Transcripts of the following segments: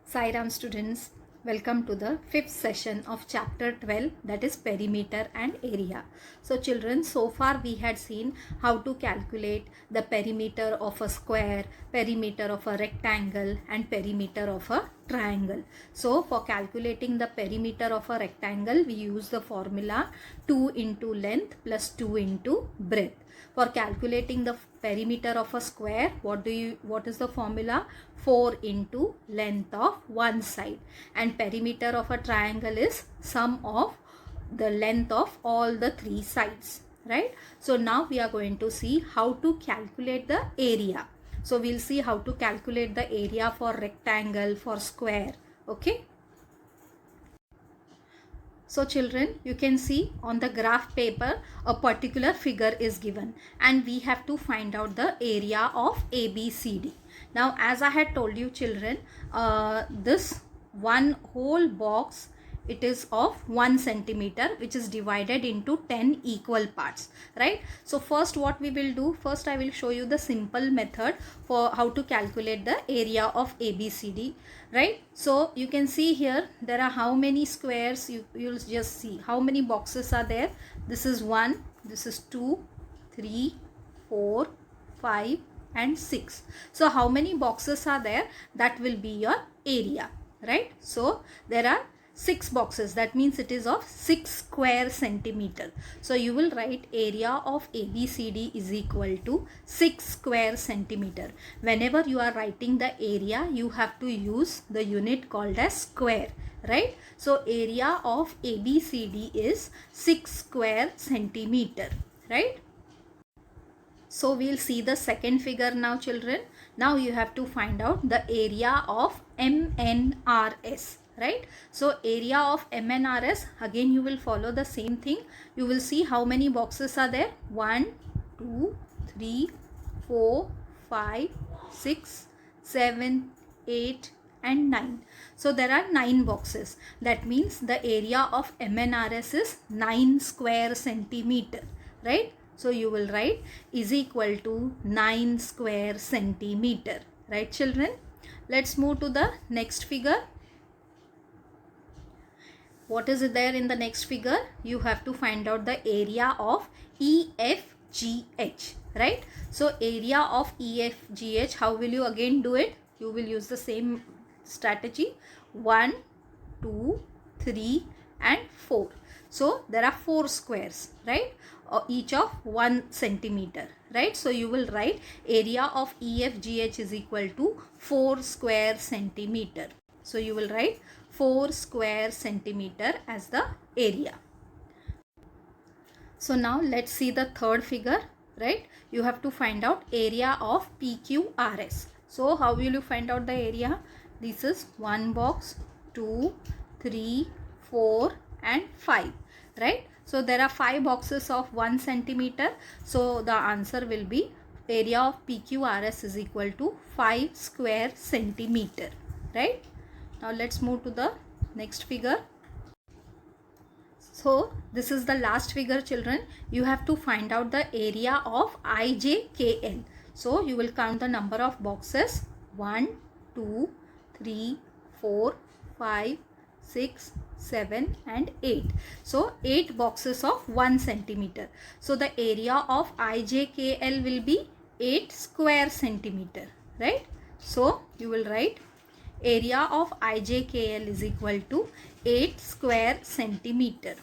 Sai Ram students, welcome to the fifth session of chapter 12, that is perimeter and area. So children, so far we had seen how to calculate the perimeter of a square, perimeter of a rectangle and perimeter of a triangle. So for calculating the perimeter of a rectangle, we use the formula 2 into length plus 2 into breadth. For calculating the perimeter of a square, what is the formula? 4 into length of one side, and perimeter of a triangle is sum of the length of all the three sides, right? So now we are going to see how to calculate the area. So we'll see how to calculate the area for rectangle, for square. Okay. So children, you can see on the graph paper a particular figure is given and we have to find out the area of ABCD. Now as I had told you children, this one whole box, it is of 1 centimeter, which is divided into 10 equal parts, right? So first what we will do, first I will show you the simple method for how to calculate the area of ABCD, right? So you can see here there are how many squares. You'll just see how many boxes are there. This is 1, this is 2, 3, 4, 5 and 6. So how many boxes are there? That will be your area, right? So there are 6 boxes, that means it is of 6 square centimeter. So you will write area of ABCD is equal to 6 square centimeter. Whenever you are writing the area, you have to use the unit called as square, right? So area of ABCD is 6 square centimeter, right? So we'll see the second figure now children. Now you have to find out the area of MNRS, right? So area of MNRS, again you will follow the same thing. You will see how many boxes are there. 1, 2, 3, 4, 5, 6, 7, 8 and 9. So there are 9 boxes. That means the area of MNRS is 9 square centimeter, right? So you will write is equal to 9 square centimeter, right children? Let's move to the next figure. What is there in the next figure? You have to find out the area of EFGH, right? So area of EFGH, how will you again do it? You will use the same strategy. 1, 2, 3 and 4. So there are 4 squares, right? Each of 1 centimeter, right? So you will write area of EFGH is equal to 4 square centimeter. So you will write 4 square centimeter as the area. So now let's see the third figure, right? You have to find out area of PQRS. So how will you find out the area? This is 1 box, 2, 3, 4 and 5, right? So there are 5 boxes of 1 centimeter. So the answer will be area of PQRS is equal to 5 square centimeter, right? Now let's move to the next figure. So this is the last figure children. You have to find out the area of IJKL. So you will count the number of boxes. 1, 2, 3, 4, 5, 6, 7 and 8. So 8 boxes of 1 centimeter. So the area of IJKL will be 8 square centimeter, right? So you will write area of IJKL is equal to 8 square centimeter.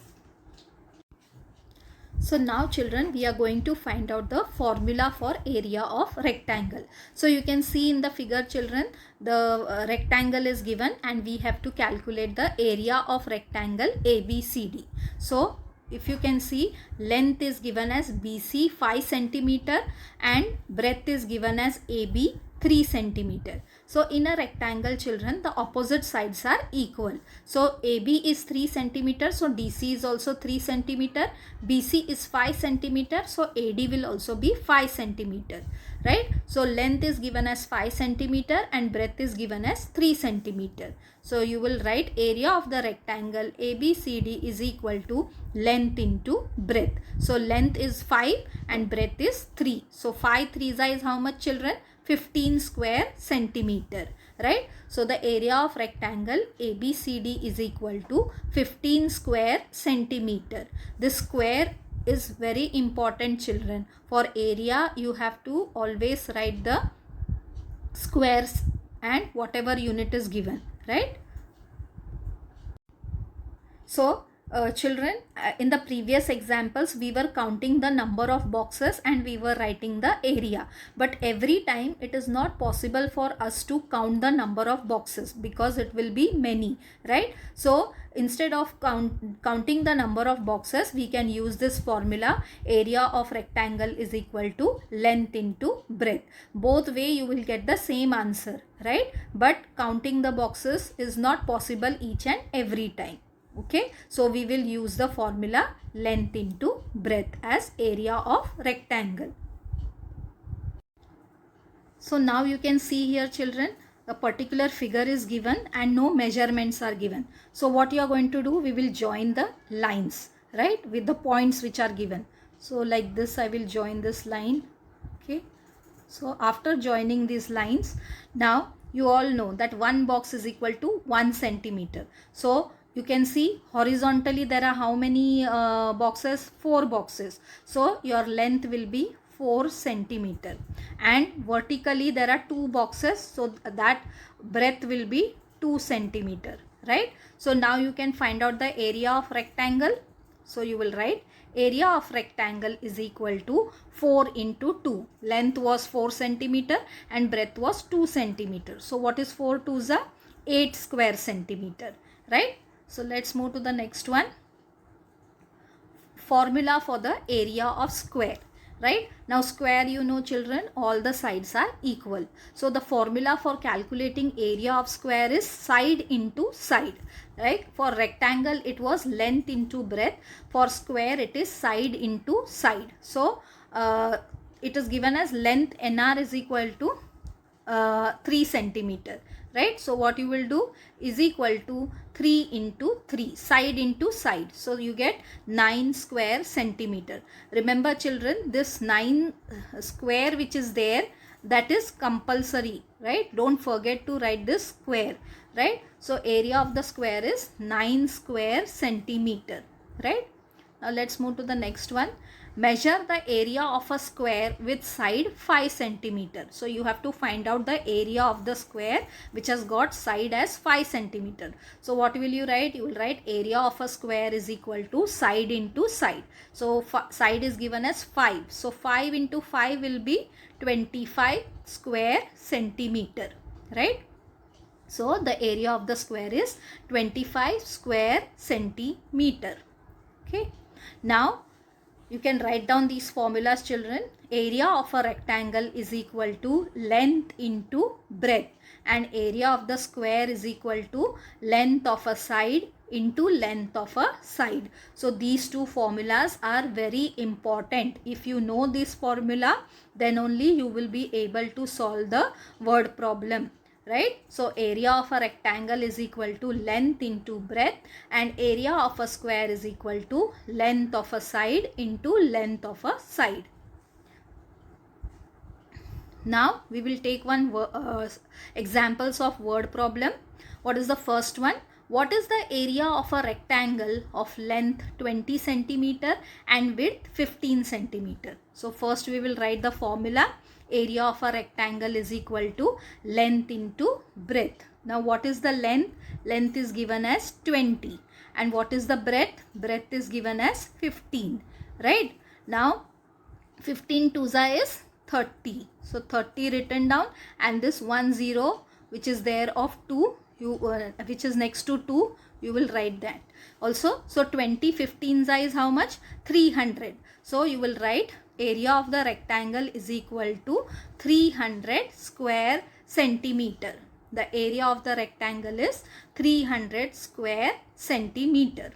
So now children, we are going to find out the formula for area of rectangle. So you can see in the figure children, the rectangle is given and we have to calculate the area of rectangle ABCD. So if you can see, length is given as BC 5 centimeter and breadth is given as AB 3 centimeter. So in a rectangle children, the opposite sides are equal. So AB is 3 centimeter. So DC is also 3 centimeter. BC is 5 centimeter. So AD will also be 5 centimeter, right? So length is given as 5 centimeter and breadth is given as 3 centimeter. So you will write area of the rectangle ABCD is equal to length into breadth. So length is 5 and breadth is 3. So 5 3s is how much children? 15 square centimeter, right? So the area of rectangle ABCD is equal to 15 square centimeter. This square is very important, children. For area you have to always write the squares and whatever unit is given, right? So children, in the previous examples we were counting the number of boxes and we were writing the area, but every time it is not possible for us to count the number of boxes because it will be many, right? So instead of counting the number of boxes, we can use this formula: area of rectangle is equal to length into breadth. Both way you will get the same answer, right? But counting the boxes is not possible each and every time. Okay, so we will use the formula length into breadth as area of rectangle. So now you can see here, children, a particular figure is given and no measurements are given. So what you are going to do, we will join the lines, right, with the points which are given. So like this I will join this line. Okay, so after joining these lines, now you all know that one box is equal to 1 centimeter. So you can see horizontally there are how many boxes? 4 boxes. So your length will be 4 centimeter, and vertically there are 2 boxes, so that breadth will be 2 centimeter, right? So now you can find out the area of rectangle. So you will write area of rectangle is equal to 4 into 2. Length was 4 centimeter and breadth was 2 centimeter. So what is 4 2s are 8 square centimeter, right? So let's move to the next one. Formula for the area of square, right? Now square, you know, children, all the sides are equal. So the formula for calculating area of square is side into side, right? For rectangle it was length into breadth. For square it is side into side. So it is given as length NR is equal to 3 centimeter, right? So what you will do is equal to 3 into 3, side into side. So you get 9 square centimeter. Remember children, this 9 square which is there, that is compulsory, right? Don't forget to write this square, right? So area of the square is 9 square centimeter, right? Now let's move to the next one. Measure the area of a square with side 5 centimeter. So you have to find out the area of the square which has got side as 5 centimeter. So what will you write? You will write area of a square is equal to side into side. So side is given as 5. So 5 into 5 will be 25 square centimeter, right? So the area of the square is 25 square centimeter. Okay. Now you can write down these formulas, children. Area of a rectangle is equal to length into breadth, and area of the square is equal to length of a side into length of a side. So these two formulas are very important. If you know this formula, then only you will be able to solve the word problem, right? So area of a rectangle is equal to length into breadth, and area of a square is equal to length of a side into length of a side. Now we will take one examples of word problem. What is the first one? What is the area of a rectangle of length 20 centimeter and width 15 centimeter? So first we will write the formula. Area of a rectangle is equal to length into breadth. Now what is the length? Length is given as 20. And what is the breadth? Breadth is given as 15. Right? Now 15 2s is 30. So 30 written down, and this 10 which is there of 2, which is next to 2, you will write that also. So 20 15s is how much? 300. So you will write area of the rectangle is equal to 300 square centimeter. The area of the rectangle is 300 square centimeter.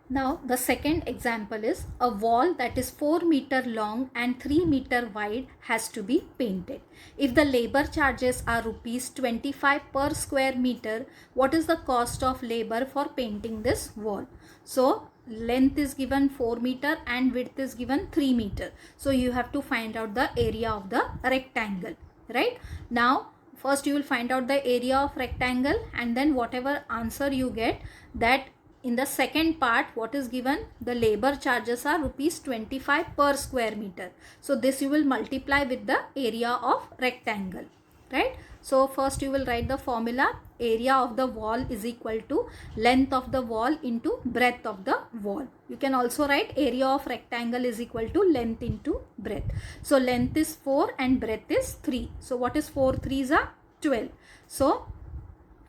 Now the second example is a wall that is 4 meter long and 3 meter wide has to be painted. If the labor charges are rupees 25 per square meter, what is the cost of labor for painting this wall? So length is given 4 meter and width is given 3 meter. So you have to find out the area of the rectangle, right? Now first you will find out the area of rectangle, and then whatever answer you get, that in the second part what is given, the labor charges are rupees 25 per square meter. So this you will multiply with the area of rectangle, right? So first you will write the formula. Area of the wall is equal to length of the wall into breadth of the wall. You can also write area of rectangle is equal to length into breadth. So length is 4 and breadth is 3. So what is 4 3s are 12. So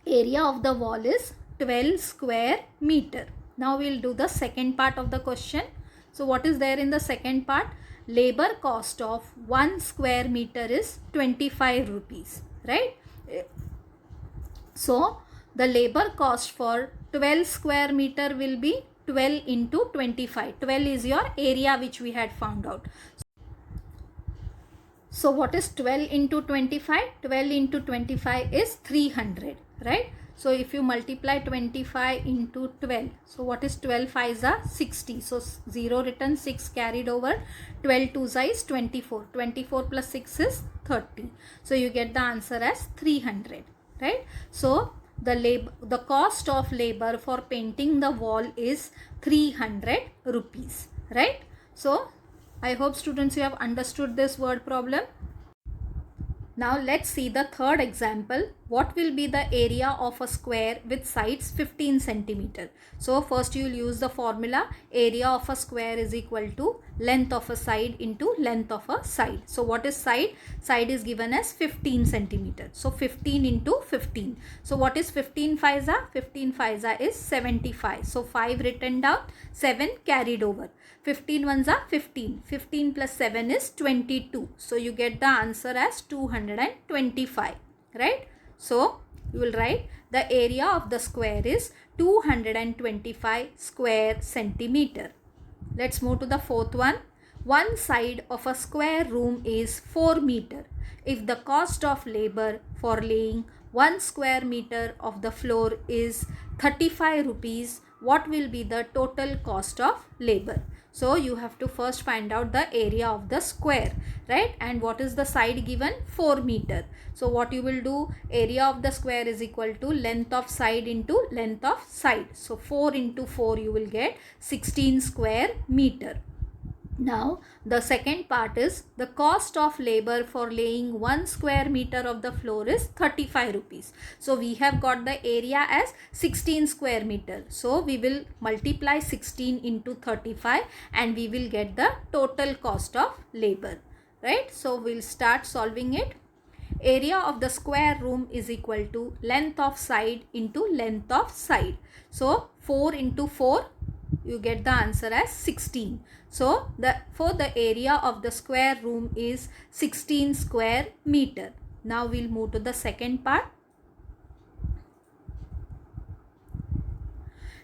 area of the wall is 12 square meter. Now we will do the second part of the question. So what is there in the second part? Labor cost of 1 square meter is 25 rupees, right? So the labor cost for 12 square meter will be 12 into 25. 12 is your area which we had found out. So what is 12 into 25? 12 into 25 is 300, right? So if you multiply 25 into 12, so what is 12 5s are 60. So 0 written, 6 carried over, 12 2s is 24. 24 plus 6 is 30. So you get the answer as 300, right? So the cost of labor for painting the wall is 300 rupees, right? So I hope students you have understood this word problem. Now let's see the third example. What will be the area of a square with sides 15 centimeter? So first you will use the formula. Area of a square is equal to length of a side into length of a side. So what is side? Side is given as 15 centimeter. So 15 into 15. So what is 15 5s are? 15 5s are is 75. So 5 written down, 7 carried over. 15 ones are 15. 15 plus 7 is 22. So you get the answer as 225, right? So you will write the area of the square is 225 square centimeter. Let's move to the fourth one. One side of a square room is 4 meter. If the cost of labor for laying 1 square meter of the floor is 35 rupees, what will be the total cost of labor? So you have to first find out the area of the square, right? And what is the side given? 4 meter. So what you will do? Area of the square is equal to length of side into length of side. So 4 into 4 you will get 16 square meter. Now the second part is the cost of labor for laying 1 square meter of the floor is 35 rupees. So we have got the area as 16 square meter. So we will multiply 16 into 35 and we will get the total cost of labor, right? So we'll start solving it. Area of the square room is equal to length of side into length of side. So 4 into 4, you get the answer as 16. So for the area of the square room is 16 square meter. Now we'll move to the second part.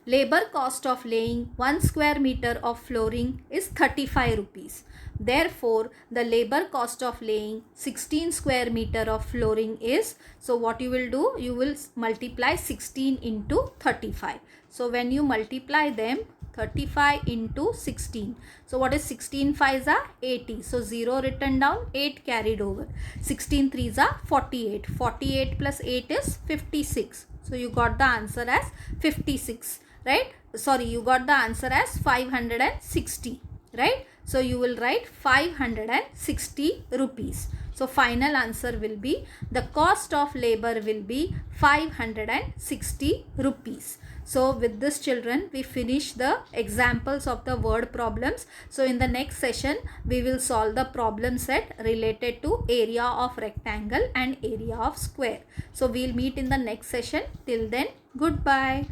Labor cost of laying 1 square meter of flooring is 35 rupees. Therefore, the labor cost of laying 16 square meter of flooring is, so what you will do, you will multiply 16 into 35. So when you multiply them, 35 into 16. So what is 16 5s are 80. So 0 written down, 8 carried over. 16 3s are 48. 48 plus 8 is 56. So you got the answer as 56, right? Sorry, you got the answer as 560, right? So you will write 560 rupees. So final answer will be, the cost of labor will be 560 rupees. So with this children, we finish the examples of the word problems. So in the next session, we will solve the problem set related to area of rectangle and area of square. So we'll meet in the next session. Till then, goodbye.